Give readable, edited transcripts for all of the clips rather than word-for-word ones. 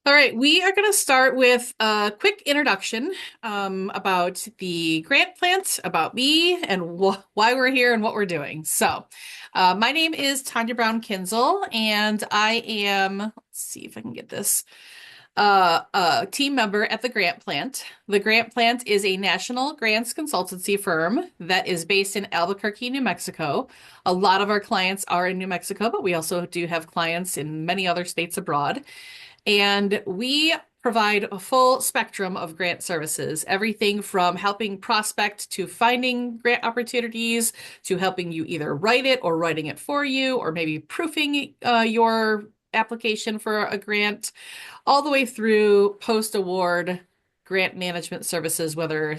All right, we are going to start with a quick introduction about the grant plant, about me, and why we're here and what we're doing. My name is Tanya Brown Kinzel, and I am, let's see if I can get this, a team member at the Grant Plant. The Grant Plant is a national grants consultancy firm that is based in Albuquerque, New Mexico. A lot of our clients are in New Mexico, but we also do have clients in many other states abroad. And we provide a full spectrum of grant services, everything from helping prospect to finding grant opportunities to helping you either write it or writing it for you, or maybe proofing your application for a grant, all the way through post-award grant management services, whether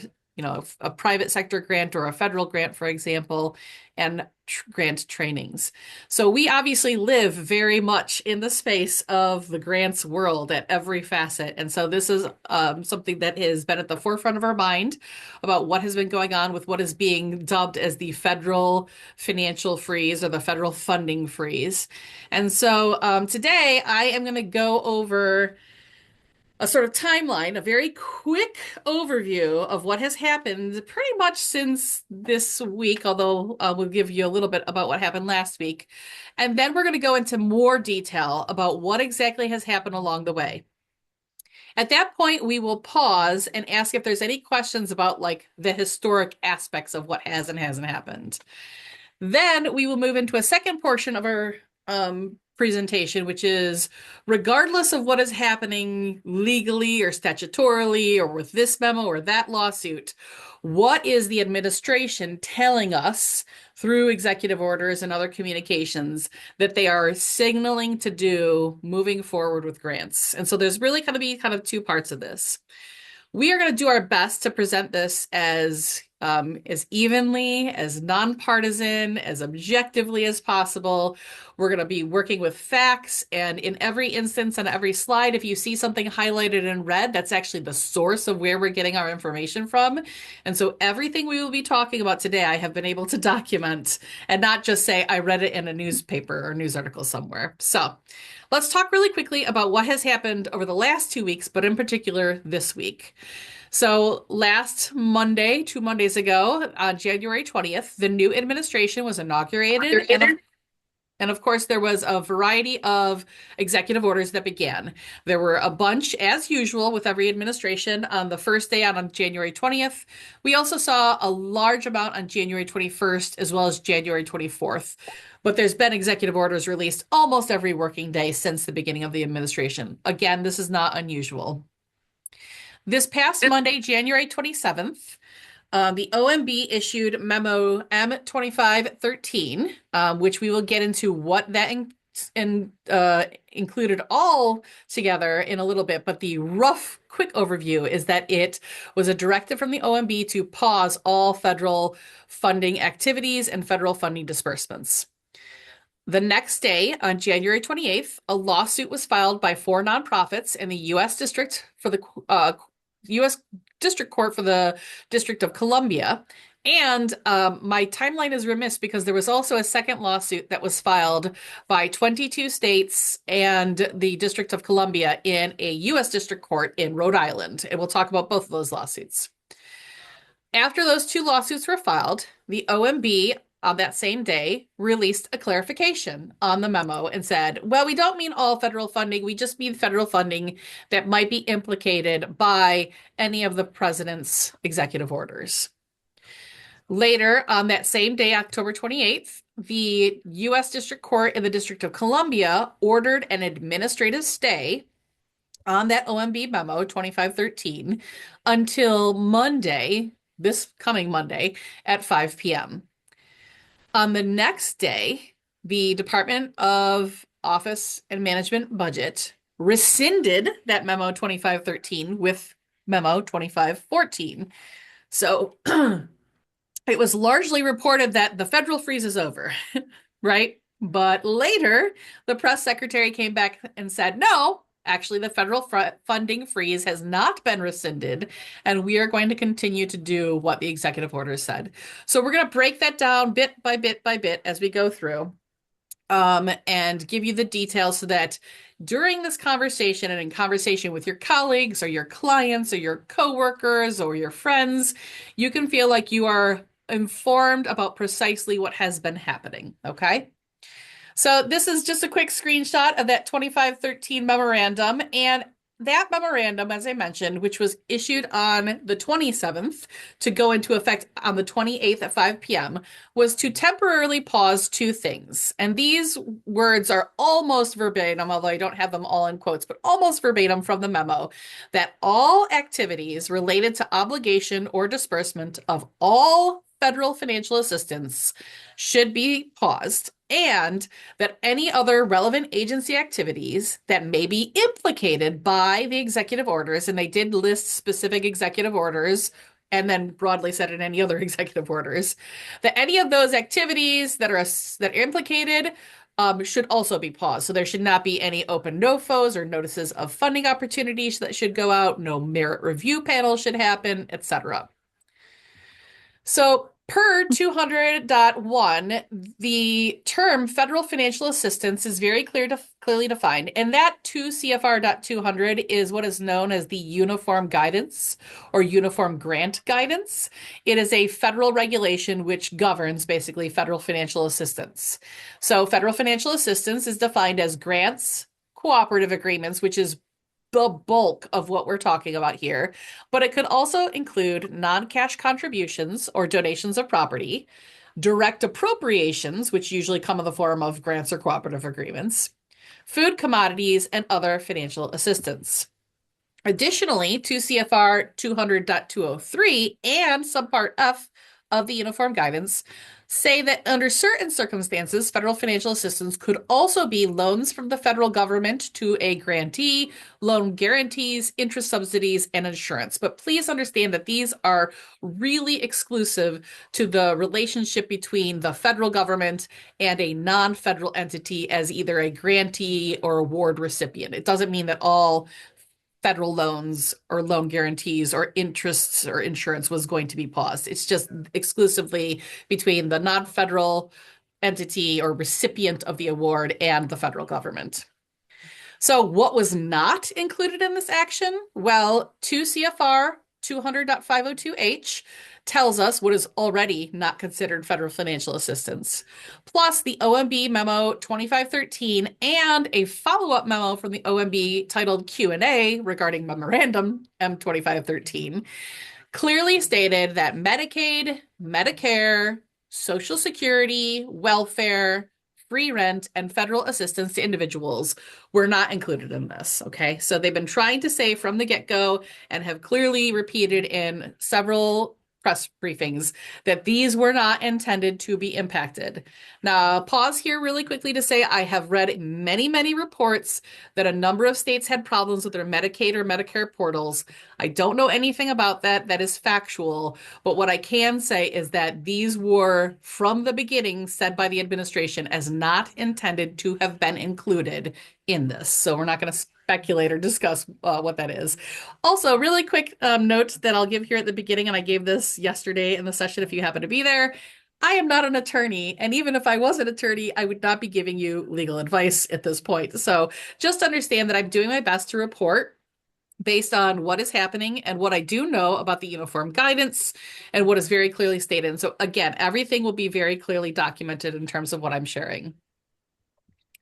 a private sector grant or a federal grant, for example, and grant trainings. So we obviously live very much in the space of the grants world at every facet. And so this is something that has been at the forefront of our mind about what has been going on with what is being dubbed as the federal financial freeze or the federal funding freeze. And so today I am going to go over a sort of timeline, a very quick overview of what has happened pretty much since this week, although we'll give you a little bit about what happened last week. And then we're going to go into more detail about what exactly has happened along the way. At that point, we will pause and ask if there's any questions about like the historic aspects of what has and hasn't happened. Then we will move into a second portion of our presentation, which is regardless of what is happening legally or statutorily or with this memo or that lawsuit, what is the administration telling us through executive orders and other communications that they are signaling to do moving forward with grants? And so there's really going to be kind of two parts of this. We are going to do our best to present this as evenly, as nonpartisan, as objectively as possible. We're going to be working with facts, and in every instance on every slide, if you see something highlighted in red, that's actually the source of where we're getting our information from. And so everything we will be talking about today, I have been able to document and not just say I read it in a newspaper or news article somewhere. So let's talk really quickly about what has happened over the last 2 weeks, but in particular this week. So last Monday, 2 Mondays ago, on January 20th, the new administration was inaugurated. And of course, there was a variety of executive orders that began. There were a bunch, as usual, with every administration on the first day on January 20th. We also saw a large amount on January 21st, as well as January 24th. But there's been executive orders released almost every working day since the beginning of the administration. Again, this is not unusual. This past Monday, January 27th, the OMB issued Memo M2513, which we will get into what that included all together in a little bit. But the rough, quick overview is that it was a directive from the OMB to pause all federal funding activities and federal funding disbursements. The next day, on January 28th, a lawsuit was filed by 4 nonprofits in the U.S. U.S. District Court for the District of Columbia. And my timeline is remiss because there was also a second lawsuit that was filed by 22 states and the District of Columbia in a U.S. District Court in Rhode Island. And we'll talk about both of those lawsuits. After those two lawsuits were filed, the OMB on that same day released a clarification on the memo and said, well, we don't mean all federal funding. We just mean federal funding that might be implicated by any of the president's executive orders. Later on that same day, October 28th, the U.S. District Court in the District of Columbia ordered an administrative stay on that OMB memo 2513 until Monday, this coming Monday at 5 p.m. On the next day, the Department of Office and Management Budget rescinded that memo 2513 with memo 2514. So it was largely reported that the federal freeze is over, right? But later, the press secretary came back and said, no, actually, the federal funding freeze has not been rescinded, and we are going to continue to do what the executive order said. So we're going to break that down bit by bit by bit as we go through and give you the details so that during this conversation and in conversation with your colleagues or your clients or your coworkers or your friends, you can feel like you are informed about precisely what has been happening. Okay. So this is just a quick screenshot of that 2513 memorandum. And that memorandum, as I mentioned, which was issued on the 27th to go into effect on the 28th at 5 p.m., was to temporarily pause two things. And these words are almost verbatim, although I don't have them all in quotes, but almost verbatim from the memo, that all activities related to obligation or disbursement of all federal financial assistance should be paused, and that any other relevant agency activities that may be implicated by the executive orders, and they did list specific executive orders and then broadly said in any other executive orders, that any of those activities that are implicated should also be paused. So there should not be any open NOFOs or notices of funding opportunities that should go out. No merit review panel should happen, etc. So per 200.1, the term federal financial assistance is very clearly defined, and that 2 CFR.200 is what is known as the Uniform Guidance or Uniform Grant Guidance. It is a federal regulation which governs basically federal financial assistance. So federal financial assistance is defined as grants, cooperative agreements, which is the bulk of what we're talking about here, but it could also include non-cash contributions or donations of property, direct appropriations, which usually come in the form of grants or cooperative agreements, food commodities, and other financial assistance. Additionally, 2 CFR 200.203 and Subpart F of the Uniform Guidance say that under certain circumstances, federal financial assistance could also be loans from the federal government to a grantee, loan guarantees, interest subsidies, and insurance. But please understand that these are really exclusive to the relationship between the federal government and a non-federal entity as either a grantee or award recipient. It doesn't mean that all federal loans or loan guarantees or interests or insurance was going to be paused. It's just exclusively between the non-federal entity or recipient of the award and the federal government. So what was not included in this action? Well, 2 CFR 200.502H tells us what is already not considered federal financial assistance, plus the OMB memo 2513 and a follow-up memo from the OMB titled Q&A regarding memorandum M2513 clearly stated that Medicaid, Medicare, Social Security, welfare, free rent, and federal assistance to individuals were not included in this. Okay, so they've been trying to say from the get-go and have clearly repeated in several press briefings that these were not intended to be impacted. Now, pause here really quickly to say I have read many, many reports that a number of states had problems with their Medicaid or Medicare portals. I don't know anything about that. That is factual. But what I can say is that these were, from the beginning, said by the administration as not intended to have been included in this. So we're not going to speculate or discuss what that is. Also, really quick note that I'll give here at the beginning, and I gave this yesterday in the session if you happen to be there. I am not an attorney, and even if I was an attorney, I would not be giving you legal advice at this point. So just understand that I'm doing my best to report based on what is happening and what I do know about the uniform guidance and what is very clearly stated. And so again, everything will be very clearly documented in terms of what I'm sharing.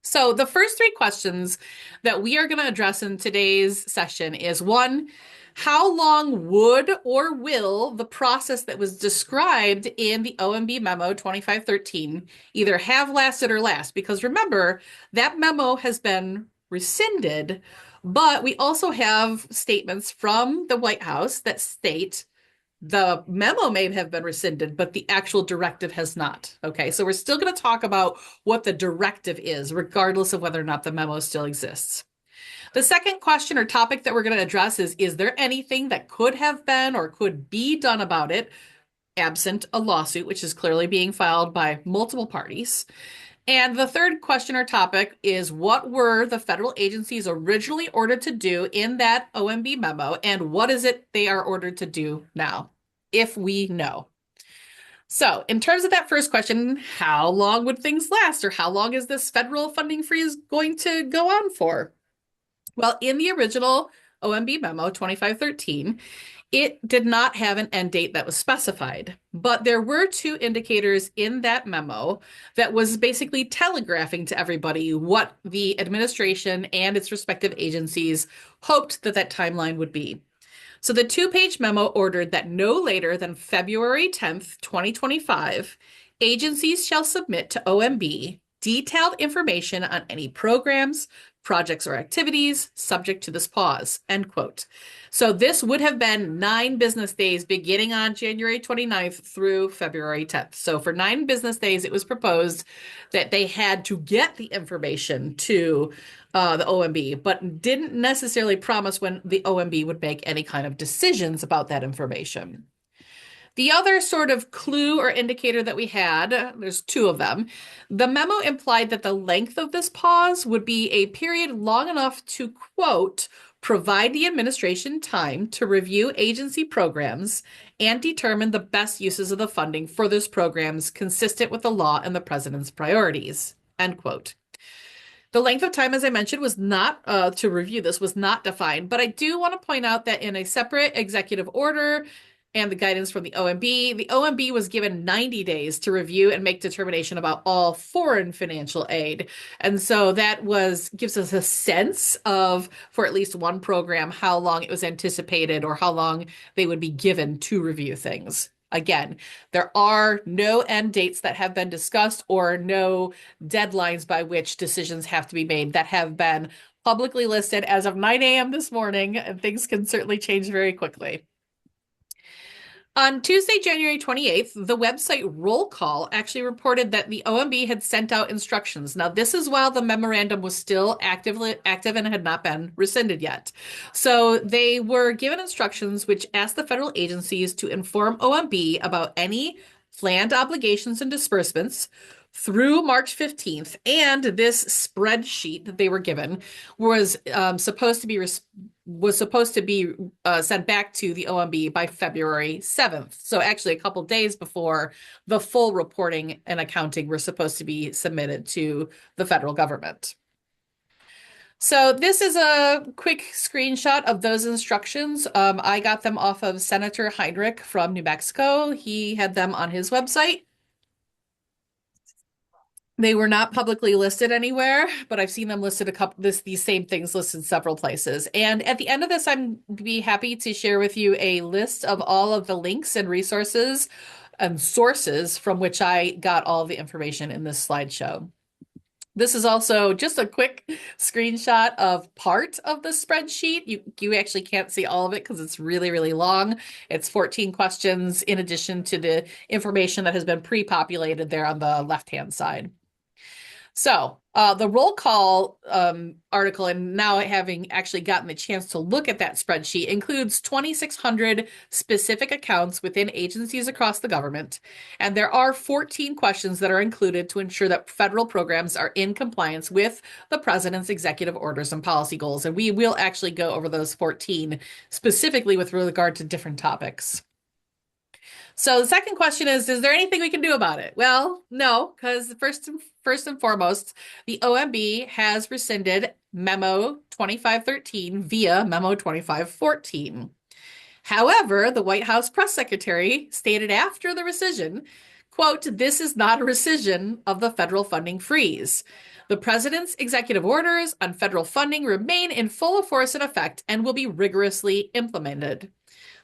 So the first three questions that we are going to address in today's session is one, how long would or will the process that was described in the OMB memo 2513 either have lasted or last? Because remember, that memo has been rescinded, but we also have statements from the White House that state the memo may have been rescinded, but the actual directive has not. Okay, so we're still going to talk about what the directive is, regardless of whether or not the memo still exists. The second question or topic that we're going to address is there anything that could have been or could be done about it, absent a lawsuit, which is clearly being filed by multiple parties? And the third question or topic is what were the federal agencies originally ordered to do in that OMB memo, and what is it they are ordered to do now, if we know? So in terms of that first question, how long would things last, or how long is this federal funding freeze going to go on for? Well, in the original OMB memo 2513, it did not have an end date that was specified, but there were two indicators in that memo that was basically telegraphing to everybody what the administration and its respective agencies hoped that that timeline would be. So the two-page memo ordered that no later than February 10th, 2025, agencies shall submit to OMB detailed information on any programs, projects, or activities subject to this pause, end quote. So this would have been 9 business days beginning on January 29th through February 10th. So for 9 business days, it was proposed that they had to get the information to the OMB, but didn't necessarily promise when the OMB would make any kind of decisions about that information. The other sort of clue or indicator that we had, there's two of them. The memo implied that the length of this pause would be a period long enough to, quote, provide the administration time to review agency programs and determine the best uses of the funding for those programs consistent with the law and the president's priorities, end quote. The length of time, as I mentioned, was not to review this, was not defined. But I do want to point out that in a separate executive order and the guidance from the OMB was given 90 days to review and make determination about all foreign financial aid. And so that gives us a sense of, for at least one program, how long it was anticipated or how long they would be given to review things. Again, there are no end dates that have been discussed or no deadlines by which decisions have to be made that have been publicly listed as of 9 a.m. this morning, and things can certainly change very quickly. On Tuesday, January 28th, the website Roll Call actually reported that the OMB had sent out instructions. Now, this is while the memorandum was still active and had not been rescinded yet. So they were given instructions which asked the federal agencies to inform OMB about any planned obligations and disbursements through March 15th. And this spreadsheet that they were given was supposed to be sent back to the OMB by February 7th. So actually a couple days before the full reporting and accounting were supposed to be submitted to the federal government. So this is a quick screenshot of those instructions. I got them off of Senator Heinrich from New Mexico. He had them on his website. They were not publicly listed anywhere, but I've seen them listed these same things listed several places. And at the end of this, I'm be happy to share with you a list of all of the links and resources and sources from which I got all the information in this slideshow. This is also just a quick screenshot of part of the spreadsheet. You actually can't see all of it because it's really, really long. It's 14 questions in addition to the information that has been pre-populated there on the left-hand side. So the roll call article, and now having actually gotten the chance to look at that spreadsheet, includes 2,600 specific accounts within agencies across the government. And there are 14 questions that are included to ensure that federal programs are in compliance with the president's executive orders and policy goals. And we will actually go over those 14 specifically with regard to different topics. So the second question is there anything we can do about it? Well, no, because first and foremost, the OMB has rescinded Memo 2513 via Memo 2514. However, the White House press secretary stated after the rescission, quote, "This is not a rescission of the federal funding freeze. The president's executive orders on federal funding remain in full force and effect and will be rigorously implemented."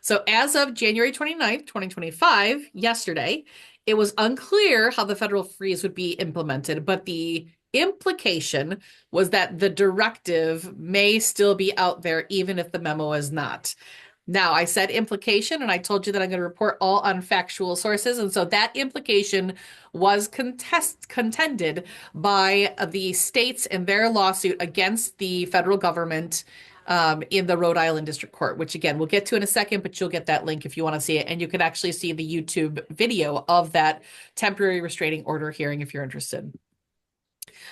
So as of January 29th, 2025, yesterday, it was unclear how the federal freeze would be implemented, but the implication was that the directive may still be out there even if the memo is not. Now, I said implication, and I told you that I'm going to report all on factual sources. And so that implication was contended by the states in their lawsuit against the federal government in the Rhode Island District Court, which again, we'll get to in a second, but you'll get that link if you want to see it. And you can actually see the YouTube video of that temporary restraining order hearing if you're interested.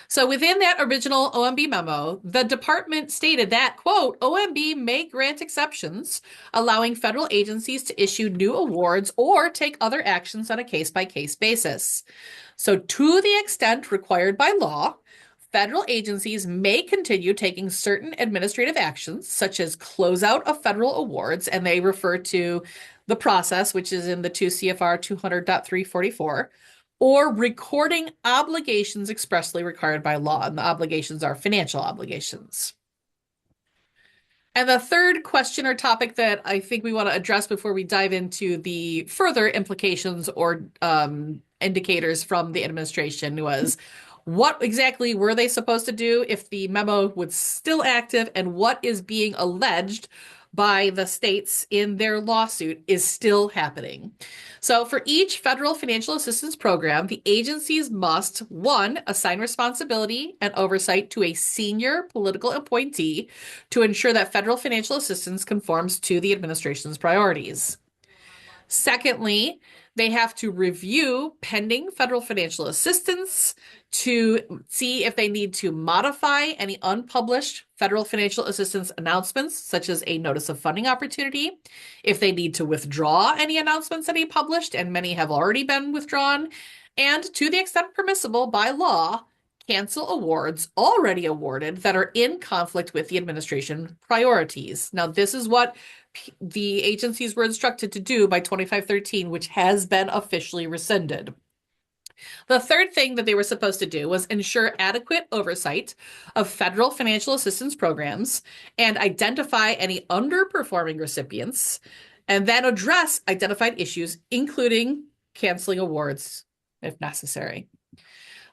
So within that original OMB memo, the department stated that, quote, "OMB may grant exceptions, allowing federal agencies to issue new awards or take other actions on a case-by-case basis. So to the extent required by law, federal agencies may continue taking certain administrative actions, such as closeout of federal awards, and they refer to the process, which is in the 2 CFR 200.344, or recording obligations expressly required by law. And the obligations are financial obligations. And the third question or topic that I think we want to address before we dive into the further implications or indicators from the administration was what exactly were they supposed to do if the memo was still active, and what is being alleged by the states in their lawsuit is still happening. So for each federal financial assistance program, the agencies must, one, assign responsibility and oversight to a senior political appointee to ensure that federal financial assistance conforms to the administration's priorities. Secondly, they have to review pending federal financial assistance to see if they need to modify any unpublished federal financial assistance announcements, such as a notice of funding opportunity, if they need to withdraw any announcements that he published, and many have already been withdrawn, and to the extent permissible by law, cancel awards already awarded that are in conflict with the administration priorities. Now, this is what the agencies were instructed to do by 2513, which has been officially rescinded. The third thing that they were supposed to do was ensure adequate oversight of federal financial assistance programs and identify any underperforming recipients, and then address identified issues, including canceling awards if necessary.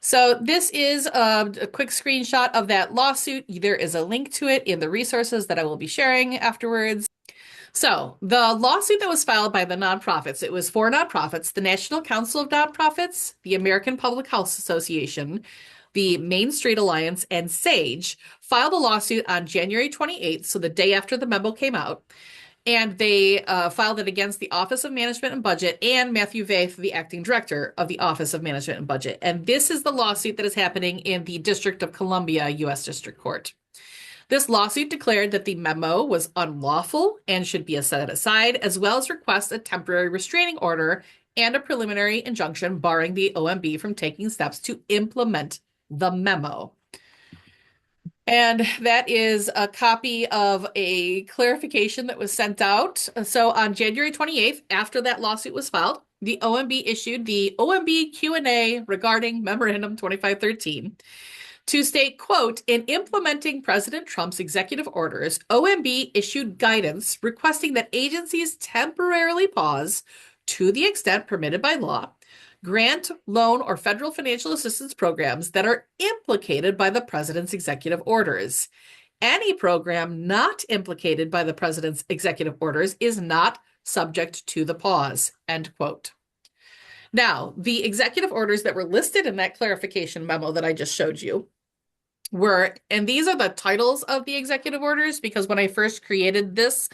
So this is a quick screenshot of that lawsuit. There is a link to it in the resources that I will be sharing afterwards. So the lawsuit that was filed by the nonprofits, it was four nonprofits: the National Council of Nonprofits, the American Public Health Association, the Main Street Alliance, and SAGE, filed a lawsuit on January 28th, so the day after the memo came out. And they filed it against the Office of Management and Budget and Matthew Vaith, the acting director of the Office of Management and Budget. And this is the lawsuit that is happening in the District of Columbia, U.S. District Court. This lawsuit declared that the memo was unlawful and should be set aside, as well as request a temporary restraining order and a preliminary injunction barring the OMB from taking steps to implement the memo. And that is a copy of a clarification that was sent out. So on January 28th, after that lawsuit was filed, the OMB issued the OMB Q&A regarding Memorandum 2513. To state, quote, in implementing President Trump's executive orders, OMB issued guidance requesting that agencies temporarily pause, to the extent permitted by law, grant, loan, or federal financial assistance programs that are implicated by the president's executive orders. Any program not implicated by the president's executive orders is not subject to the pause, end quote. Now, the executive orders that were listed in that clarification memo that I just showed you were, and these are the titles of the executive orders, because when I first created this,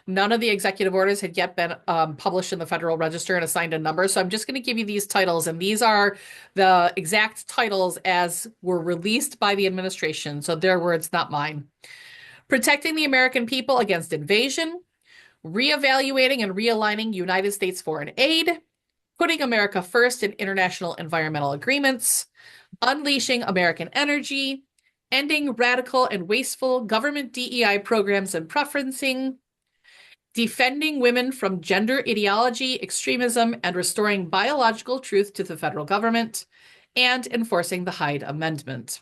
none of the executive orders had yet been published in the Federal Register and assigned a number. So I'm just going to give you these titles, and these are the exact titles as were released by the administration. So their words, not mine. Protecting the American people against invasion, reevaluating and realigning United States foreign aid, putting America first in international environmental agreements, unleashing American energy, ending radical and wasteful government DEI programs and preferencing, defending women from gender ideology, extremism, and restoring biological truth to the federal government, and enforcing the Hyde Amendment.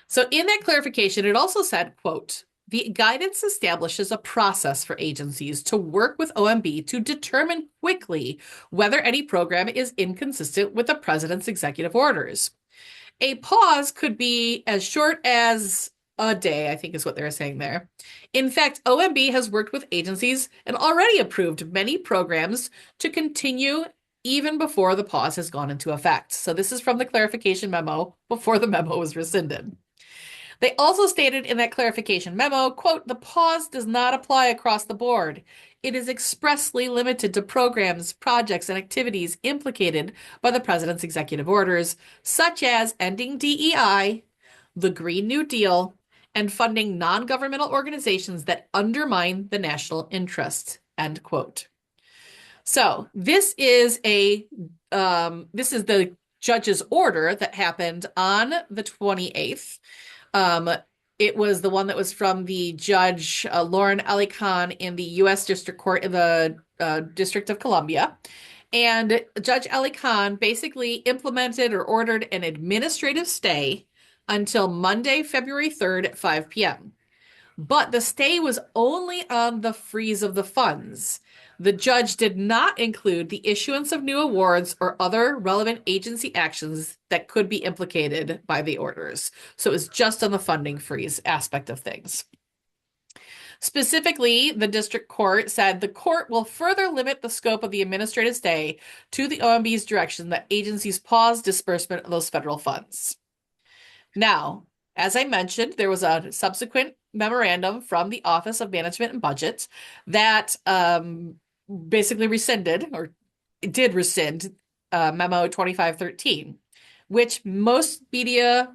So in that clarification, it also said, quote, the guidance establishes a process for agencies to work with OMB to determine quickly whether any program is inconsistent with the president's executive orders. A pause could be as short as a day, I think is what they're saying there. In fact, OMB has worked with agencies and already approved many programs to continue even before the pause has gone into effect. So this is from the clarification memo before the memo was rescinded. They also stated in that clarification memo, quote, the pause does not apply across the board. It is expressly limited to programs, projects, and activities implicated by the president's executive orders, such as ending DEI, the Green New Deal, and funding non-governmental organizations that undermine the national interest, end quote. So this is the judge's order that happened on the 28th. Um, it was the one that was from the judge Lauren Ali Khan in the U.S. District Court in the District of Columbia. And Judge Ali Khan basically implemented or ordered an administrative stay until Monday, February 3rd at 5 p.m. But the stay was only on the freeze of the funds. The judge did not include the issuance of new awards or other relevant agency actions that could be implicated by the orders. So it was just on the funding freeze aspect of things. Specifically, the district court said the court will further limit the scope of the administrative stay to the OMB's direction that agencies pause disbursement of those federal funds. Now, as I mentioned, there was a subsequent memorandum from the Office of Management and Budget that basically rescinded or did rescind Memo 2513, which most media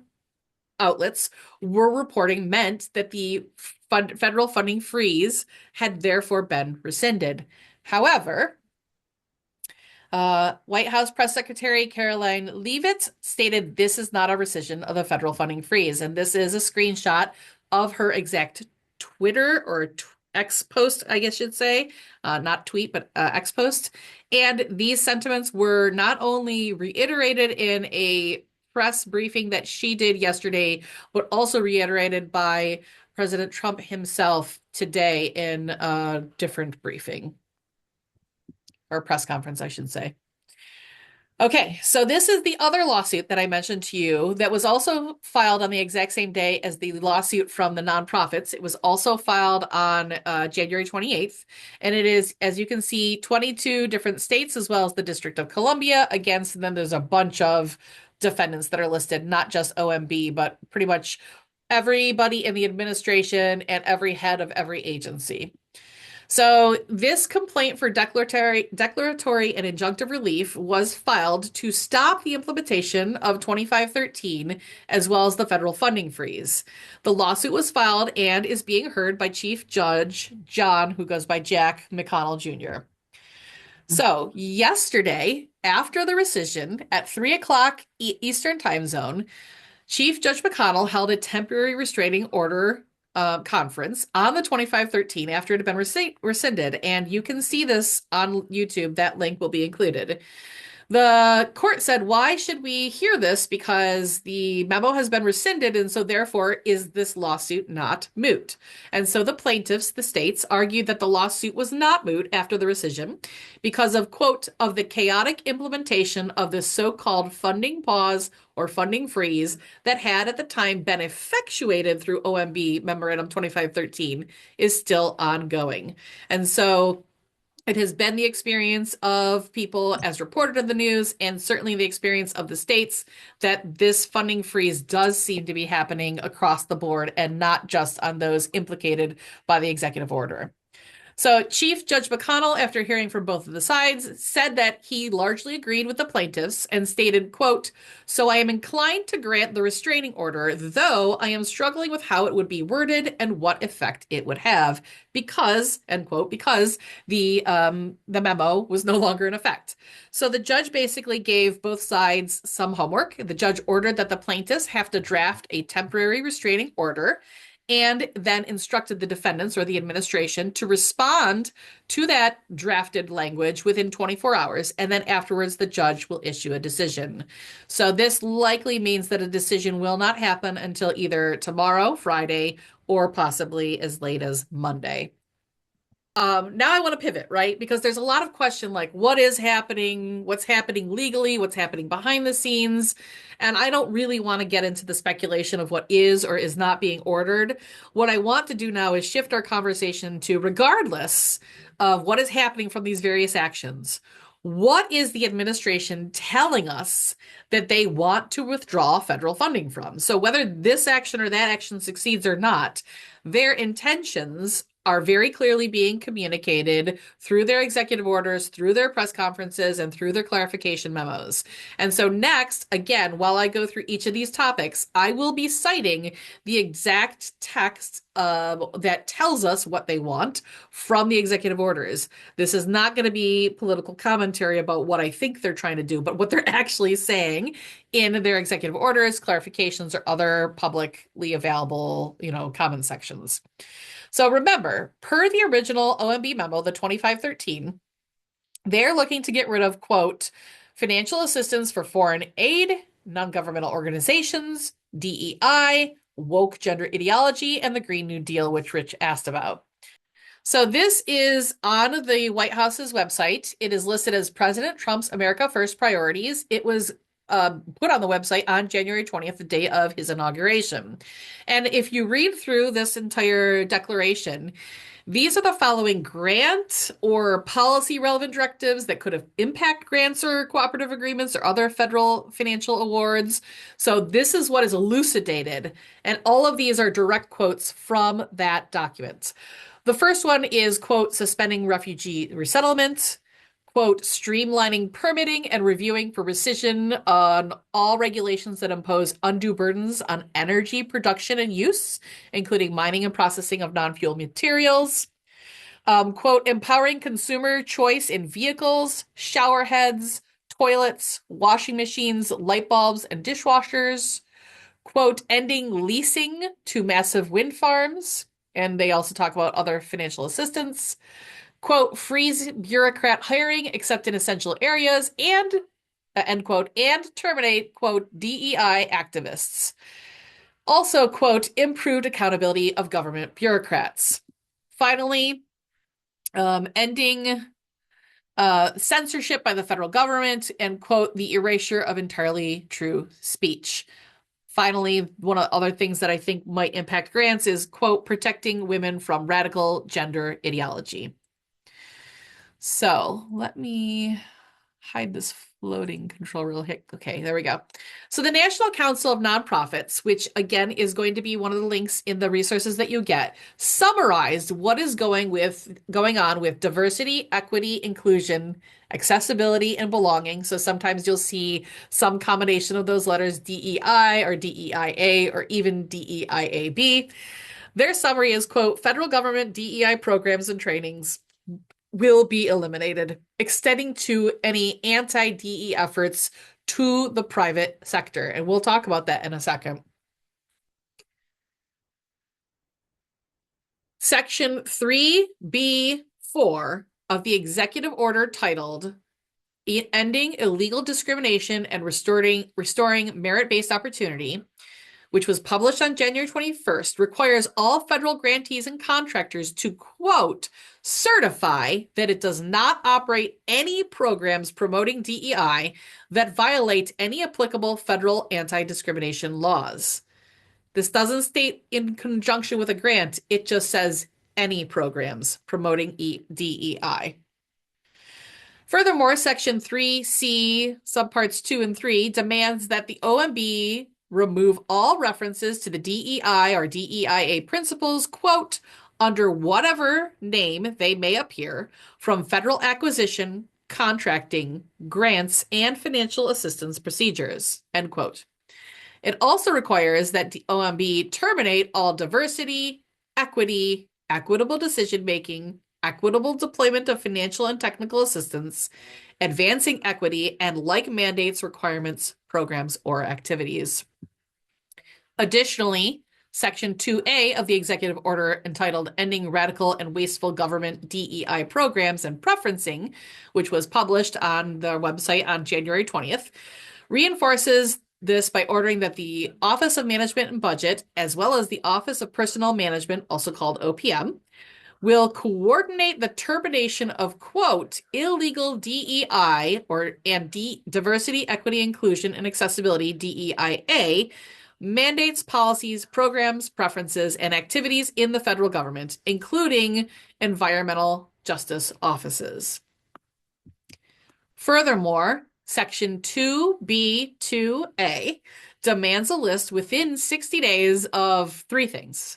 outlets were reporting meant that the federal funding freeze had therefore been rescinded. However, White House Press Secretary Karoline Leavitt stated this is not a rescission of the federal funding freeze. And this is a screenshot of her exact Twitter or X post, I guess you'd say, not tweet, but X post. And these sentiments were not only reiterated in a press briefing that she did yesterday, but also reiterated by President Trump himself today in a different briefing. Or press conference, I should say. Okay, so this is the other lawsuit that I mentioned to you that was also filed on the exact same day as the lawsuit from the nonprofits. It was also filed on January 28th, and it is, as you can see, 22 different states as well as the District of Columbia against, and then there's a bunch of defendants that are listed, not just OMB, but pretty much everybody in the administration and every head of every agency. So this complaint for declaratory and injunctive relief was filed to stop the implementation of 2513 as well as the federal funding freeze. The lawsuit was filed and is being heard by Chief Judge John, who goes by Jack McConnell Jr. So yesterday, after the rescission at 3 o'clock Eastern time zone, Chief Judge McConnell held a temporary restraining order conference on the 2513 after it had been rescinded. And you can see this on YouTube. That link will be included. The court said, why should we hear this? Because the memo has been rescinded, and so therefore is this lawsuit not moot? And so the plaintiffs, the states, argued that the lawsuit was not moot after the rescission because of, quote, of the chaotic implementation of this so-called funding pause or funding freeze that had at the time been effectuated through OMB Memorandum 2513 is still ongoing. And so it has been the experience of people, as reported in the news, and certainly the experience of the states, that this funding freeze does seem to be happening across the board and not just on those implicated by the executive order. So Chief Judge McConnell, after hearing from both of the sides, said that he largely agreed with the plaintiffs and stated, quote, so I am inclined to grant the restraining order, though I am struggling with how it would be worded and what effect it would have because, end quote, because the memo was no longer in effect. So the judge basically gave both sides some homework. The judge ordered that the plaintiffs have to draft a temporary restraining order and then instructed the defendants or the administration to respond to that drafted language within 24 hours. And then afterwards, the judge will issue a decision. So this likely means that a decision will not happen until either tomorrow, Friday, or possibly as late as Monday. Now I want to pivot, right? Because there's a lot of question like what is happening, what's happening legally, what's happening behind the scenes. And I don't really want to get into the speculation of what is or is not being ordered. What I want to do now is shift our conversation to, regardless of what is happening from these various actions, what is the administration telling us that they want to withdraw federal funding from? So whether this action or that action succeeds or not, their intentions are very clearly being communicated through their executive orders, through their press conferences, and through their clarification memos. And so next, again, while I go through each of these topics, I will be citing the exact text that tells us what they want from the executive orders. This is not going to be political commentary about what I think they're trying to do, but what they're actually saying in their executive orders, clarifications, or other publicly available, comment sections. So remember, per the original OMB memo, the 2513, they're looking to get rid of, quote, financial assistance for foreign aid, non-governmental organizations, DEI, woke gender ideology, and the Green New Deal, which Rich asked about. So this is on the White House's website. It is listed as President Trump's America First priorities. It was put on the website on January 20th, the day of his inauguration. And if you read through this entire declaration, these are the following grant or policy relevant directives that could have impact grants or cooperative agreements or other federal financial awards. So this is what is elucidated. And all of these are direct quotes from that document. The first one is, quote, suspending refugee resettlement, quote, streamlining permitting and reviewing for rescission on all regulations that impose undue burdens on energy production and use, including mining and processing of non-fuel materials. Quote, empowering consumer choice in vehicles, shower heads, toilets, washing machines, light bulbs, and dishwashers. Quote, ending leasing to massive wind farms. And they also talk about other financial assistance. Quote, freeze bureaucrat hiring except in essential areas, and end quote, and terminate, quote, DEI activists. Also, quote, improved accountability of government bureaucrats. Finally, ending censorship by the federal government, and, quote, the erasure of entirely true speech. Finally, one of the other things that I think might impact grants is, quote, protecting women from radical gender ideology. So let me hide this floating control real quick. Okay, there we go. So the National Council of Nonprofits, which again is going to be one of the links in the resources that you get, summarized what is going on with diversity, equity, inclusion, accessibility, and belonging. So sometimes you'll see some combination of those letters, DEI or DEIA or even DEIAB. Their summary is, quote, federal government DEI programs and trainings will be eliminated, extending to any anti-DE efforts to the private sector. And we'll talk about that in a second. Section 3B4 of the executive order titled Ending Illegal Discrimination and Restoring Merit-Based Opportunity, which was published on January 21st, requires all federal grantees and contractors to, quote, certify that it does not operate any programs promoting DEI that violate any applicable federal anti-discrimination laws. This doesn't state in conjunction with a grant, it just says any programs promoting DEI. Furthermore, Section 3C, subparts 2 and 3, demands that the OMB remove all references to the DEI or DEIA principles, quote, under whatever name they may appear, from federal acquisition, contracting, grants, and financial assistance procedures, end quote. It also requires that the OMB terminate all diversity, equity, equitable decision-making, equitable deployment of financial and technical assistance, advancing equity, and like mandates, requirements, programs, or activities. Additionally, Section 2A of the executive order entitled Ending Radical and Wasteful Government DEI Programs and Preferencing, which was published on the website on January 20th, reinforces this by ordering that the Office of Management and Budget, as well as the Office of Personnel Management, also called OPM, will coordinate the termination of, quote, illegal DEI and diversity, equity, inclusion, and accessibility, DEIA, mandates, policies, programs, preferences, and activities in the federal government, including environmental justice offices. Furthermore, Section 2B2A demands a list within 60 days of three things: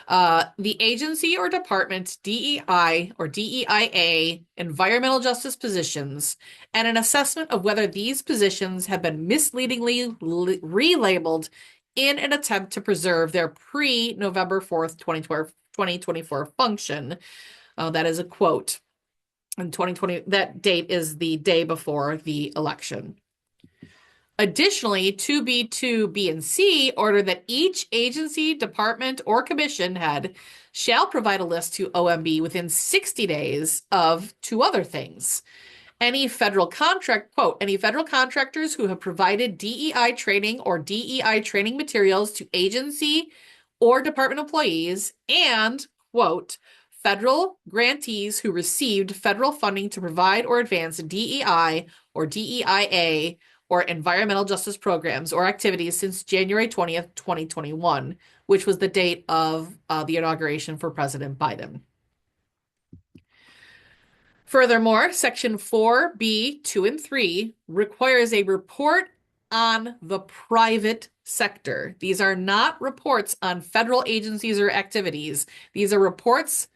The agency or department, DEI or DEIA, environmental justice positions, and an assessment of whether these positions have been misleadingly relabeled in an attempt to preserve their pre-November 4th, 2024 function. That is a quote. In 2020, that date is the day before the election. Additionally, 2B2B and C order that each agency, department, or commission head shall provide a list to OMB within 60 days of two other things. Any federal contractors who have provided DEI training or DEI training materials to agency or department employees, and, quote, federal grantees who received federal funding to provide or advance DEI or DEIA or environmental justice programs or activities since January 20th, 2021, which was the date of the inauguration for President Biden. Furthermore, Section 4B, 2 and 3 requires a report on the private sector. These are not reports on federal agencies or activities. These are reports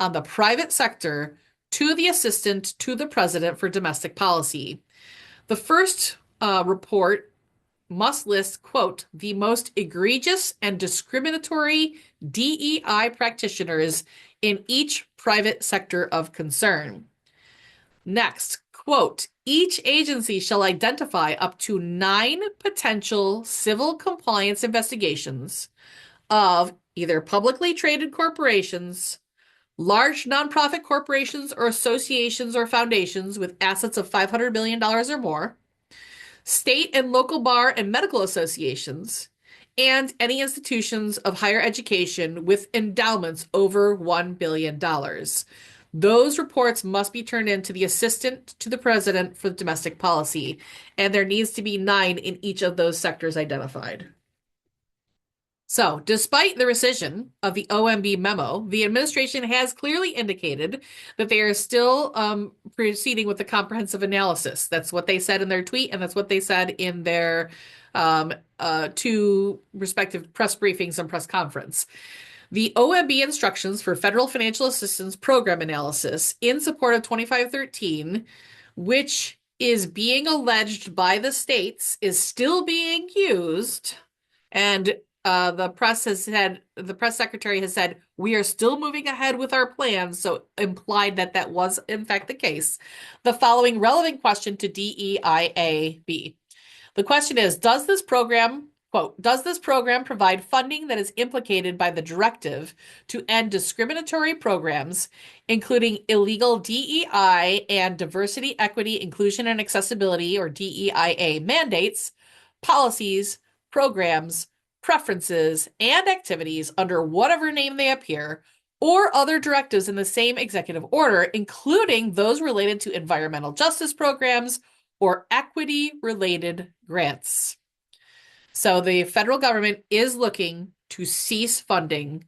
on the private sector to the assistant to the president for domestic policy. The first report must list, quote, the most egregious and discriminatory DEI practitioners in each private sector of concern. Next, quote, each agency shall identify up to 9 potential civil compliance investigations of either publicly traded corporations, large nonprofit corporations or associations or foundations with assets of $500 million or more, state and local bar and medical associations, and any institutions of higher education with endowments over $1 billion. Those reports must be turned in to the assistant to the president for domestic policy, and there needs to be 9 in each of those sectors identified. So, despite the rescission of the OMB memo, the administration has clearly indicated that they are still proceeding with the comprehensive analysis. That's what they said in their tweet, and that's what they said in their 2 respective press briefings and press conference. The OMB instructions for federal financial assistance program analysis in support of 2513, which is being alleged by the states, is still being used, and the press secretary has said, we are still moving ahead with our plans, so implied that that was in fact the case. The following relevant question to DEIA-B. The question is, does this program, quote, does this program provide funding that is implicated by the directive to end discriminatory programs, including illegal DEI and diversity, equity, inclusion, and accessibility, or DEIA mandates, policies, programs, preferences, and activities under whatever name they appear, or other directives in the same executive order, including those related to environmental justice programs or equity-related grants. So the federal government is looking to cease funding,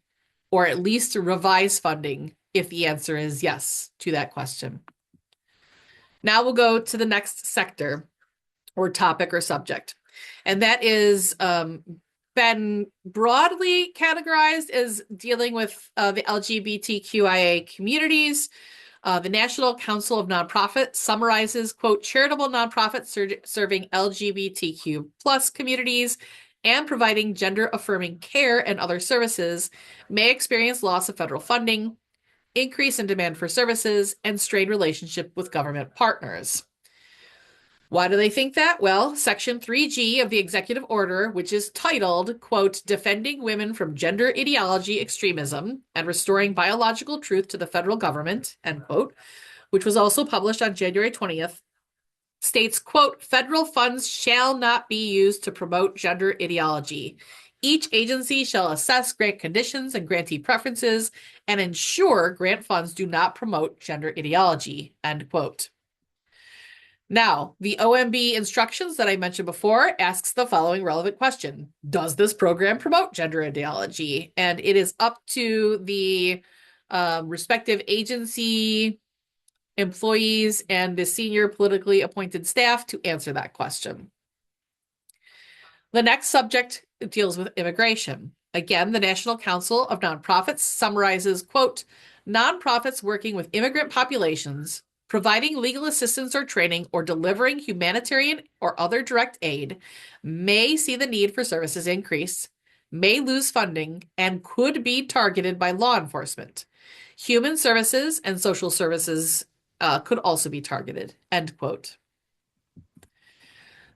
or at least to revise funding, if the answer is yes to that question. Now we'll go to the next sector, or topic or subject, and that is been broadly categorized as dealing with the LGBTQIA communities. The National Council of Nonprofits summarizes, quote, charitable nonprofits serving LGBTQ plus communities and providing gender-affirming care and other services may experience loss of federal funding, increase in demand for services, and strained relationship with government partners. Why do they think that? Well, Section 3G of the executive order, which is titled, quote, Defending Women from Gender Ideology Extremism and Restoring Biological Truth to the Federal Government, end quote, which was also published on January 20th, states, quote, federal funds shall not be used to promote gender ideology. Each agency shall assess grant conditions and grantee preferences and ensure grant funds do not promote gender ideology, end quote. Now, the OMB instructions that I mentioned before asks the following relevant question. Does this program promote gender ideology? And it is up to the respective agency employees and the senior politically appointed staff to answer that question. The next subject deals with immigration. Again, the National Council of Nonprofits summarizes, quote, nonprofits working with immigrant populations, providing legal assistance or training, or delivering humanitarian or other direct aid may see the need for services increase, may lose funding, and could be targeted by law enforcement. Human services and social services could also be targeted, end quote.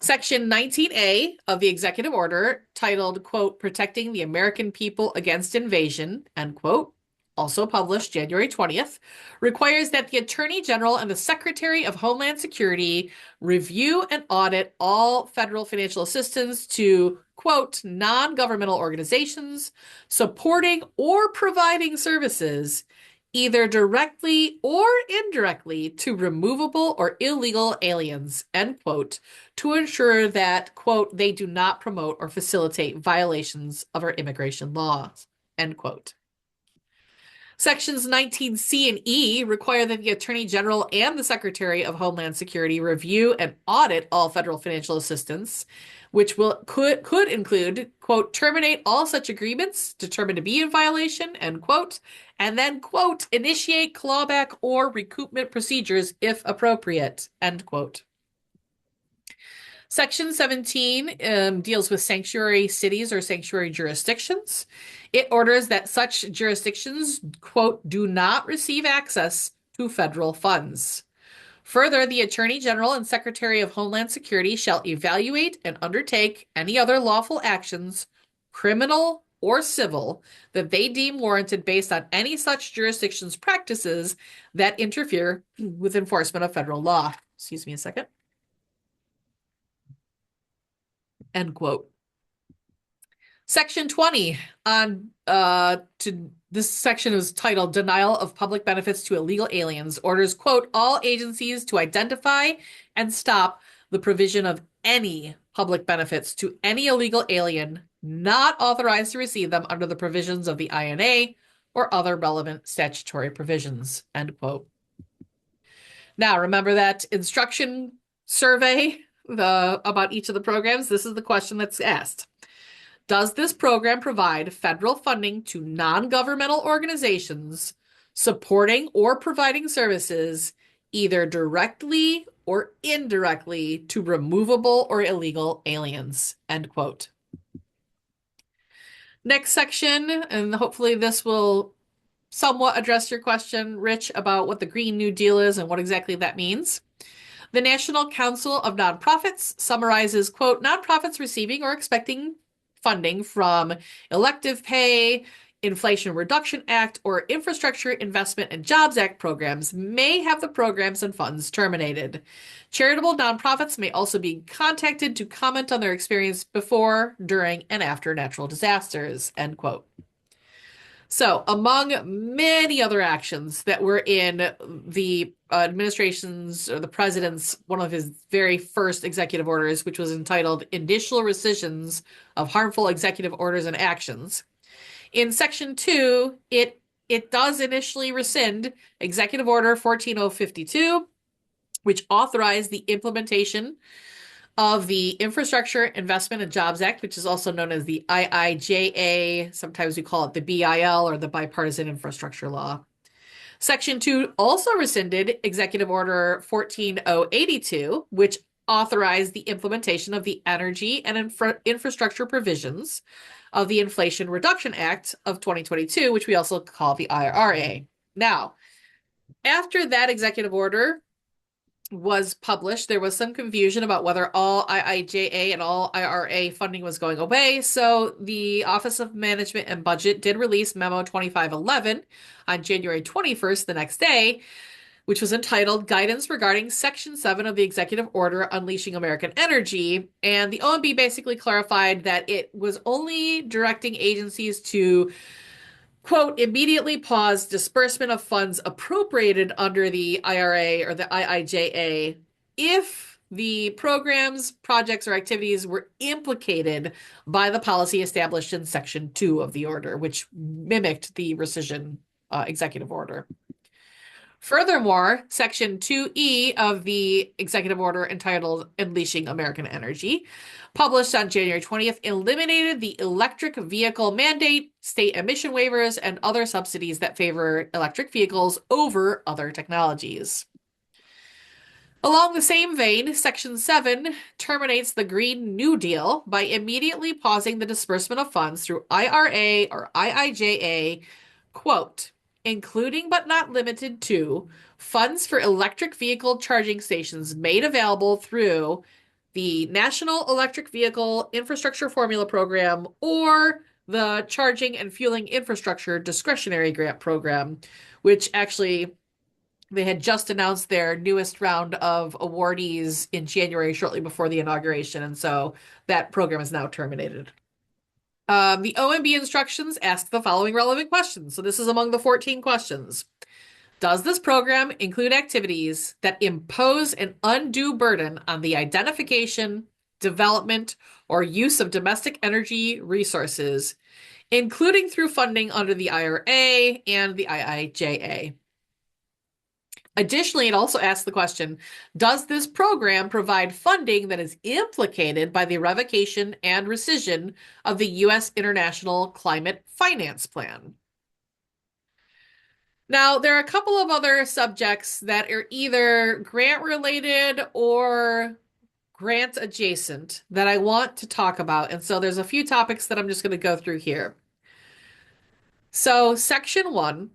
Section 19A of the executive order, titled, quote, Protecting the American People Against Invasion, end quote, also published January 20th, requires that the Attorney General and the Secretary of Homeland Security review and audit all federal financial assistance to, quote, non-governmental organizations supporting or providing services either directly or indirectly to removable or illegal aliens, end quote, to ensure that, quote, they do not promote or facilitate violations of our immigration laws, end quote. Sections 19C and E require that the Attorney General and the Secretary of Homeland Security review and audit all federal financial assistance, which could include, quote, terminate all such agreements determined to be in violation, end quote, and then, quote, initiate clawback or recoupment procedures if appropriate, end quote. Section 17 deals with sanctuary cities or sanctuary jurisdictions. It orders that such jurisdictions, quote, do not receive access to federal funds. Further, the Attorney General and Secretary of Homeland Security shall evaluate and undertake any other lawful actions, criminal or civil, that they deem warranted based on any such jurisdiction's practices that interfere with enforcement of federal law. Excuse me a second. End quote. Section 20 on this section is titled Denial of Public Benefits to Illegal Aliens, orders, quote, all agencies to identify and stop the provision of any public benefits to any illegal alien not authorized to receive them under the provisions of the INA or other relevant statutory provisions, end quote. Now, remember that instruction survey about each of the programs? This is the question that's asked. Does this program provide federal funding to non-governmental organizations supporting or providing services either directly or indirectly to removable or illegal aliens, end quote. Next section, and hopefully this will somewhat address your question, Rich, about what the Green New Deal is and what exactly that means. The National Council of Nonprofits summarizes, quote, nonprofits receiving or expecting funding from elective pay, Inflation Reduction Act, or Infrastructure Investment and Jobs Act programs may have the programs and funds terminated. Charitable nonprofits may also be contacted to comment on their experience before, during, and after natural disasters, end quote. So, among many other actions that were in the administration's or the president's, one of his very first executive orders, which was entitled Initial Rescissions of Harmful Executive Orders and Actions. In Section 2, it does initially rescind Executive Order 14052, which authorized the implementation of the Infrastructure Investment and Jobs Act, which is also known as the IIJA. Sometimes we call it the BIL or the Bipartisan Infrastructure Law. Section 2 also rescinded Executive Order 14082, which authorized the implementation of the energy and infrastructure provisions of the Inflation Reduction Act of 2022, which we also call the IRA. Now, after that executive order was published, there was some confusion about whether all IIJA and all IRA funding was going away. So the Office of Management and Budget did release Memo 2511 on January 21st, the next day, which was entitled Guidance Regarding Section 7 of the Executive Order Unleashing American Energy. And the OMB basically clarified that it was only directing agencies to, quote, immediately pause disbursement of funds appropriated under the IRA or the IIJA if the programs, projects, or activities were implicated by the policy established in Section 2 of the order, which mimicked the rescission executive order. Furthermore, Section 2E of the executive order entitled Unleashing American Energy, published on January 20th, eliminated the electric vehicle mandate, state emission waivers, and other subsidies that favor electric vehicles over other technologies. Along the same vein, Section 7 terminates the Green New Deal by immediately pausing the disbursement of funds through IRA or IIJA, quote, including but not limited to funds for electric vehicle charging stations made available through the National Electric Vehicle Infrastructure Formula Program or the Charging and Fueling Infrastructure Discretionary Grant Program, which actually they had just announced their newest round of awardees in January, shortly before the inauguration, and so that program is now terminated. The OMB instructions ask the following relevant questions. So this is among the 14 questions. Does this program include activities that impose an undue burden on the identification, development, or use of domestic energy resources, including through funding under the IRA and the IIJA? Additionally, it also asks the question, does this program provide funding that is implicated by the revocation and rescission of the U.S. International Climate Finance Plan? Now, there are a couple of other subjects that are either grant related or grant adjacent that I want to talk about. And so there's a few topics that I'm just going to go through here. So, Section 1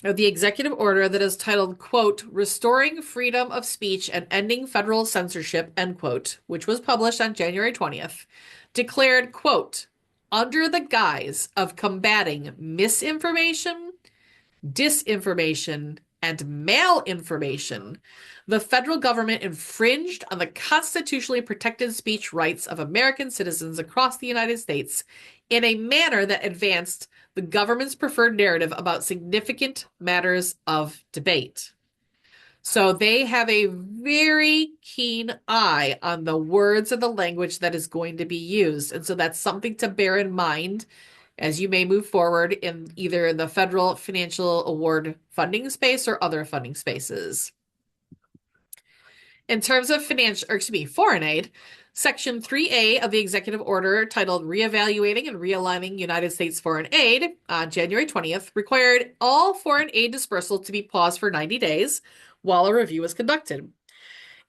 of the executive order that is titled, quote, Restoring Freedom of Speech and Ending Federal Censorship, end quote, which was published on January 20th, declared, quote, under the guise of combating misinformation, disinformation, and malinformation, the federal government infringed on the constitutionally protected speech rights of American citizens across the United States in a manner that advanced the government's preferred narrative about significant matters of debate. So they have a very keen eye on the words and the language that is going to be used. And so that's something to bear in mind as you may move forward in either the federal financial award funding space or other funding spaces. In terms of foreign aid, Section 3A of the executive order titled Reevaluating and Realigning United States Foreign Aid on January 20th required all foreign aid dispersal to be paused for 90 days while a review was conducted.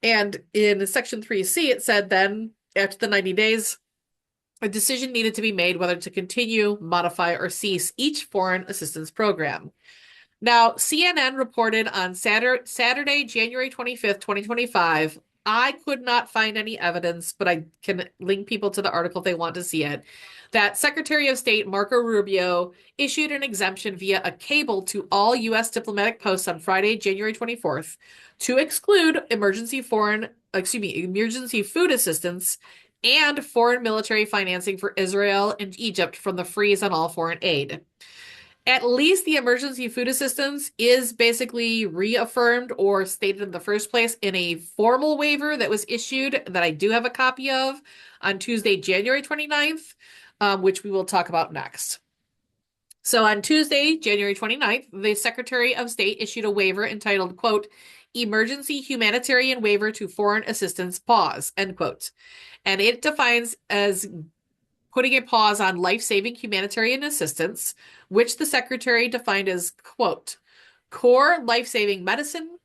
And in Section 3C, it said then, after the 90 days, a decision needed to be made whether to continue, modify, or cease each foreign assistance program. Now, CNN reported on Saturday, January 25th, 2025. I could not find any evidence, but I can link people to the article if they want to see it, that Secretary of State Marco Rubio issued an exemption via a cable to all U.S. diplomatic posts on Friday, January 24th, to exclude emergency food assistance and foreign military financing for Israel and Egypt from the freeze on all foreign aid. At least the emergency food assistance is basically reaffirmed or stated in the first place in a formal waiver that was issued that I do have a copy of on Tuesday, January 29th, which we will talk about next. So on Tuesday, January 29th, the Secretary of State issued a waiver entitled, quote, Emergency Humanitarian Waiver to Foreign Assistance Pause, end quote. And it defines as putting a pause on life-saving humanitarian assistance, which the Secretary defined as, quote, core life-saving medicine,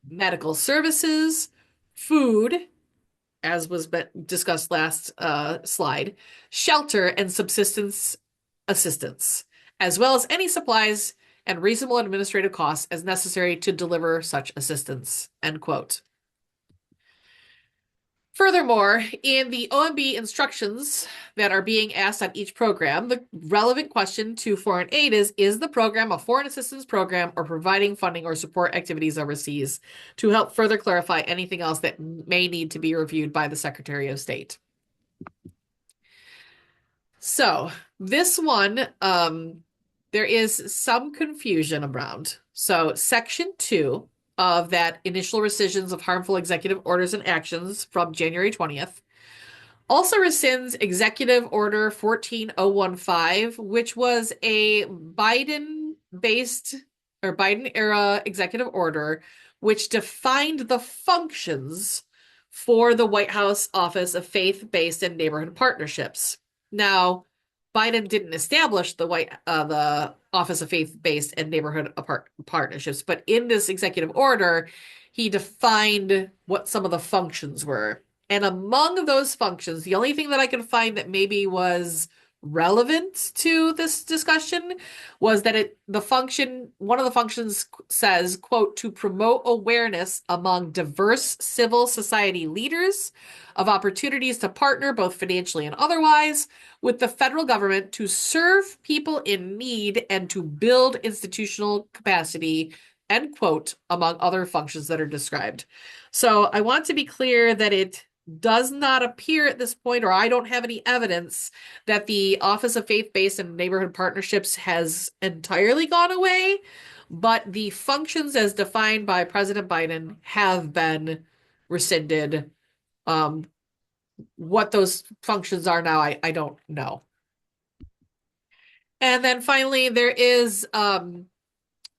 medical services, food, as was discussed last slide, shelter, and subsistence assistance, as well as any supplies and reasonable administrative costs as necessary to deliver such assistance, end quote. Furthermore, in the OMB instructions that are being asked on each program, the relevant question to foreign aid is the program a foreign assistance program or providing funding or support activities overseas, to help further clarify anything else that may need to be reviewed by the Secretary of State. So this one, there is some confusion around. So Section 2 of that initial rescissions of harmful executive orders and actions from January 20th also rescinds Executive Order 14015, which was a Biden-based or Biden era executive order, which defined the functions for the White House Office of Faith-Based and Neighborhood Partnerships. Now, Biden didn't establish the Office of Faith-Based and Neighborhood Partnerships, but in this executive order, he defined what some of the functions were. And among those functions, the only thing that I could find that maybe was relevant to this discussion was that one of the functions says, quote, to promote awareness among diverse civil society leaders of opportunities to partner both financially and otherwise with the federal government to serve people in need and to build institutional capacity, end quote, among other functions that are described. So I want to be clear that it does not appear at this point, or I don't have any evidence that the Office of Faith-Based and Neighborhood Partnerships has entirely gone away, but the functions as defined by President Biden have been rescinded. What those functions are now, I don't know. And then finally, there is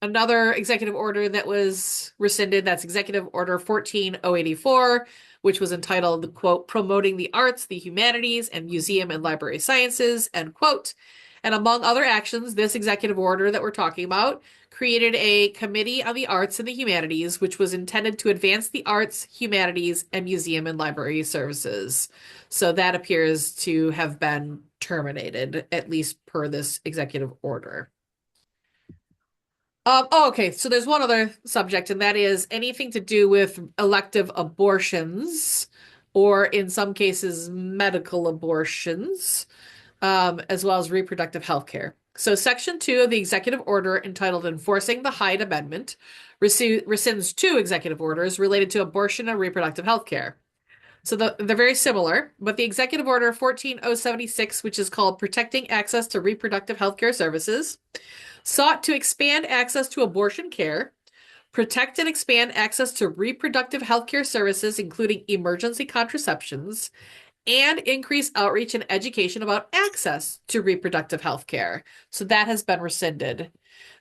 another executive order that was rescinded. That's Executive Order 14084, which was entitled, quote, promoting the arts, the humanities, and museum and library sciences, end quote. And among other actions, this executive order that we're talking about created a Committee on the Arts and the Humanities, which was intended to advance the arts, humanities, and museum and library services. So that appears to have been terminated, at least per this executive order. Okay. So there's one other subject, and that is anything to do with elective abortions, or in some cases, medical abortions, as well as reproductive health care. So Section 2 of the executive order entitled Enforcing the Hyde Amendment rescinds two executive orders related to abortion and reproductive health care. So they're very similar, but the executive order 14076, which is called Protecting Access to Reproductive Health Care Services, sought to expand access to abortion care, protect and expand access to reproductive health care services, including emergency contraceptions, and increase outreach and education about access to reproductive health care. So that has been rescinded.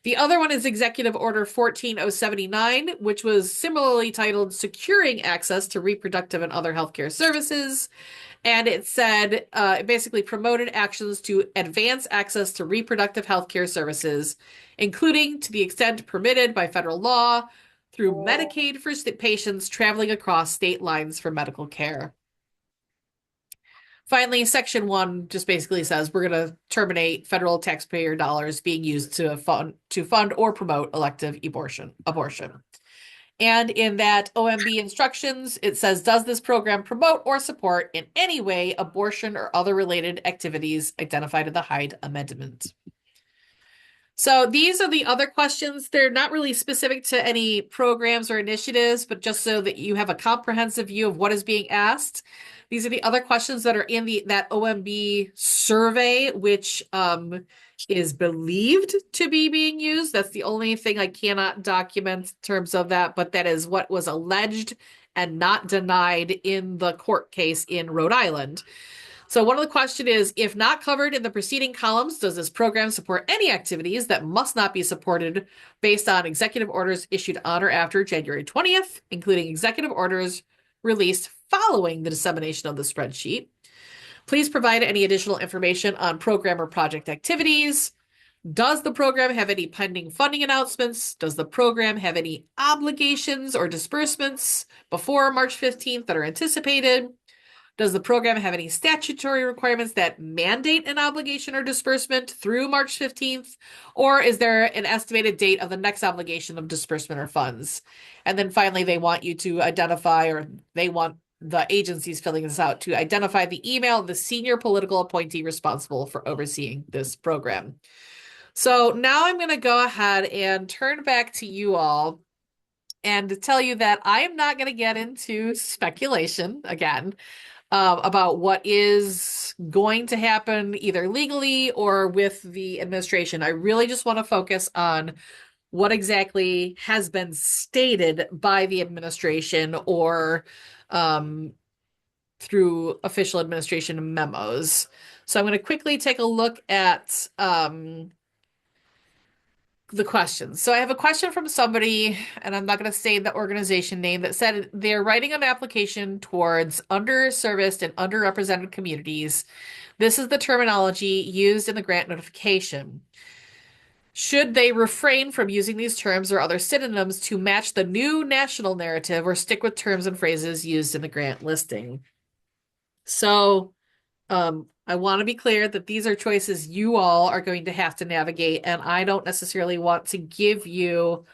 The other one is Executive Order 14079, which was similarly titled Securing Access to Reproductive and Other Healthcare Services. And it said, it basically promoted actions to advance access to reproductive health care services, including to the extent permitted by federal law through Medicaid for patients traveling across state lines for medical care. Finally, Section 1 just basically says we're going to terminate federal taxpayer dollars being used to fund or promote elective abortion. And in that OMB instructions, it says, does this program promote or support in any way abortion or other related activities identified in the Hyde Amendment? So these are the other questions. They're not really specific to any programs or initiatives, but just so that you have a comprehensive view of what is being asked. These are the other questions that are in that OMB survey, which is believed to be being used. That's the only thing I cannot document in terms of that, but that is what was alleged and not denied in the court case in Rhode Island. So one of the questions is, if not covered in the preceding columns, does this program support any activities that must not be supported based on executive orders issued on or after January 20th, including executive orders released following the dissemination of the spreadsheet? Please provide any additional information on program or project activities. Does the program have any pending funding announcements? Does the program have any obligations or disbursements before March 15th that are anticipated? Does the program have any statutory requirements that mandate an obligation or disbursement through March 15th? Or is there an estimated date of the next obligation of disbursement or funds? And then finally, they want you to identify, or they want the agencies filling this out to identify the email of the senior political appointee responsible for overseeing this program. So now I'm going to go ahead and turn back to you all and tell you that I am not going to get into speculation again about what is going to happen either legally or with the administration. I really just want to focus on what exactly has been stated by the administration or through official administration memos. So I'm going to quickly take a look at the questions. So I have a question from somebody, and I'm not going to say the organization name, that said they're writing an application towards underserviced and underrepresented communities. This is the terminology used in the grant notification. Should they refrain from using these terms or other synonyms to match the new national narrative or stick with terms and phrases used in the grant listing? So, I want to be clear that these are choices you all are going to have to navigate, and I don't necessarily want to give you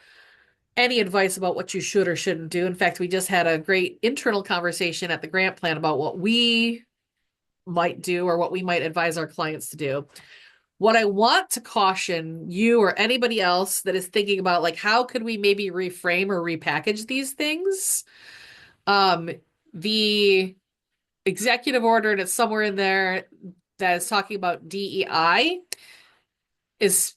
any advice about what you should or shouldn't do. In fact, we just had a great internal conversation at the grant plan about what we might do or what we might advise our clients to do. What I want to caution you or anybody else that is thinking about, like, how could we maybe reframe or repackage these things? The executive order, and it's somewhere in there, that is talking about DEI, is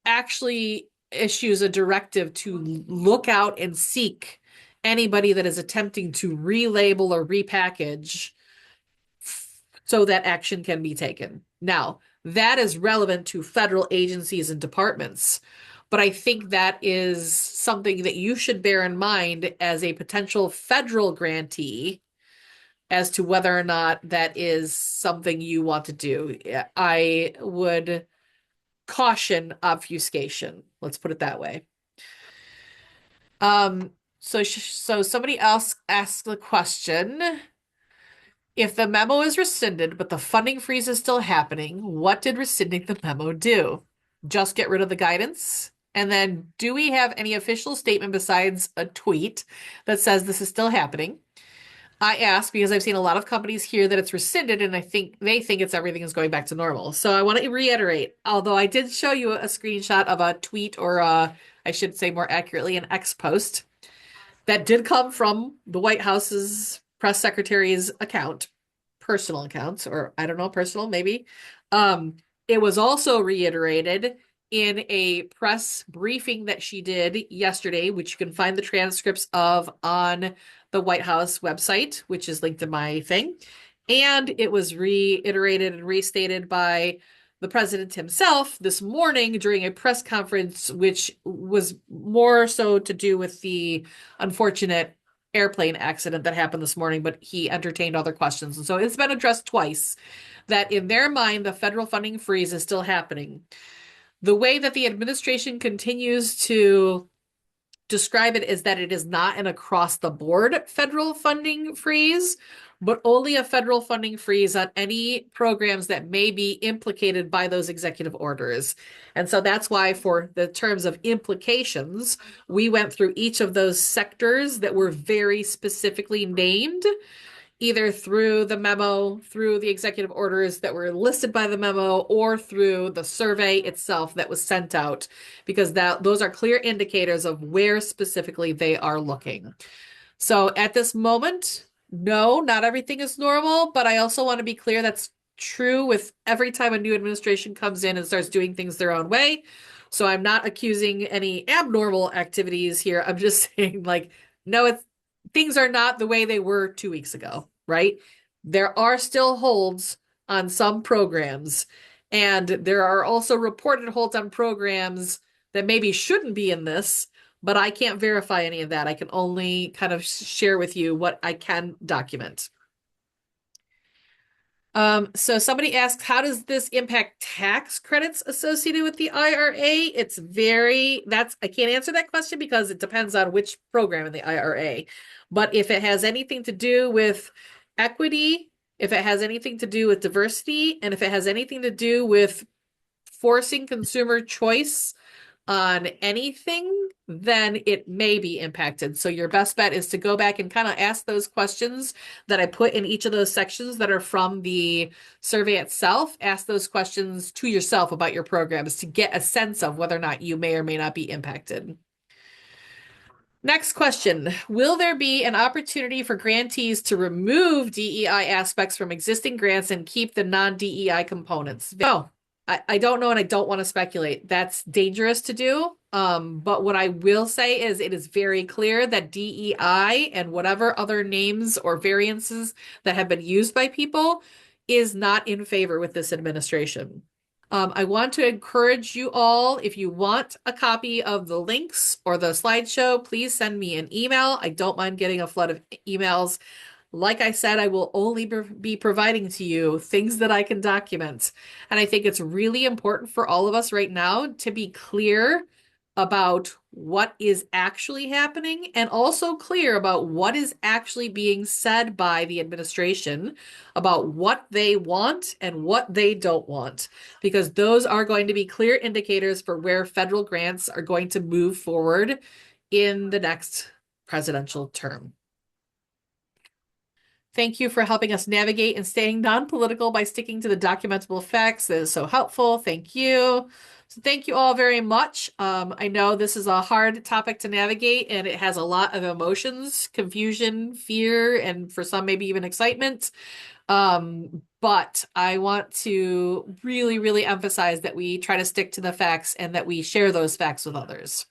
actually issues a directive to look out and seek anybody that is attempting to relabel or repackage so that action can be taken. Now, that is relevant to federal agencies and departments, but I think that is something that you should bear in mind as a potential federal grantee as to whether or not that is something you want to do. I would caution obfuscation. Let's put it that way. So somebody else asked the question: if the memo is rescinded, but the funding freeze is still happening, what did rescinding the memo do? Just get rid of the guidance? And then, do we have any official statement besides a tweet that says this is still happening? I ask because I've seen a lot of companies here that it's rescinded, and I think they think it's everything is going back to normal. So I want to reiterate, although I did show you a screenshot of a tweet, or I should say more accurately, an X post that did come from the White House's press secretary's account, personal accounts, or I don't know, personal maybe. It was also reiterated in a press briefing that she did yesterday, which you can find the transcripts of on the White House website, which is linked in my thing. And it was reiterated and restated by the president himself this morning during a press conference, which was more so to do with the unfortunate airplane accident that happened this morning, but he entertained other questions. And so it's been addressed twice that in their mind, the federal funding freeze is still happening. The way that the administration continues to describe it is that it is not an across the board federal funding freeze, but only a federal funding freeze on any programs that may be implicated by those executive orders. And so that's why, for the terms of implications, we went through each of those sectors that were very specifically named, either through the memo, through the executive orders that were listed by the memo, or through the survey itself that was sent out, because those are clear indicators of where specifically they are looking. So at this moment, no, not everything is normal, but I also want to be clear that's true with every time a new administration comes in and starts doing things their own way. So I'm not accusing any abnormal activities here. I'm just saying, like, no, things are not the way they were 2 weeks ago, right? There are still holds on some programs, and there are also reported holds on programs that maybe shouldn't be in this, but I can't verify any of that. I can only kind of share with you what I can document. So somebody asked, how does this impact tax credits associated with the IRA? I can't answer that question because it depends on which program in the IRA. But if it has anything to do with equity, if it has anything to do with diversity, and if it has anything to do with forcing consumer choice on anything, then it may be impacted. So your best bet is to go back and kind of ask those questions that I put in each of those sections that are from the survey itself. Ask those questions to yourself about your programs to get a sense of whether or not you may or may not be impacted. Next question. Will there be an opportunity for grantees to remove DEI aspects from existing grants and keep the non-DEI components? No. I don't know, and I don't want to speculate. That's dangerous to do. But what I will say is it is very clear that DEI and whatever other names or variances that have been used by people is not in favor with this administration. I want to encourage you all, if you want a copy of the links or the slideshow, please send me an email. I don't mind getting a flood of emails. Like I said, I will only be providing to you things that I can document. And I think it's really important for all of us right now to be clear about what is actually happening and also clear about what is actually being said by the administration about what they want and what they don't want, because those are going to be clear indicators for where federal grants are going to move forward in the next presidential term. Thank you for helping us navigate and staying non-political by sticking to the documentable facts. That is so helpful. Thank you. So thank you all very much. I know this is a hard topic to navigate and it has a lot of emotions, confusion, fear, and for some, maybe even excitement. But I want to really, really emphasize that we try to stick to the facts and that we share those facts with others.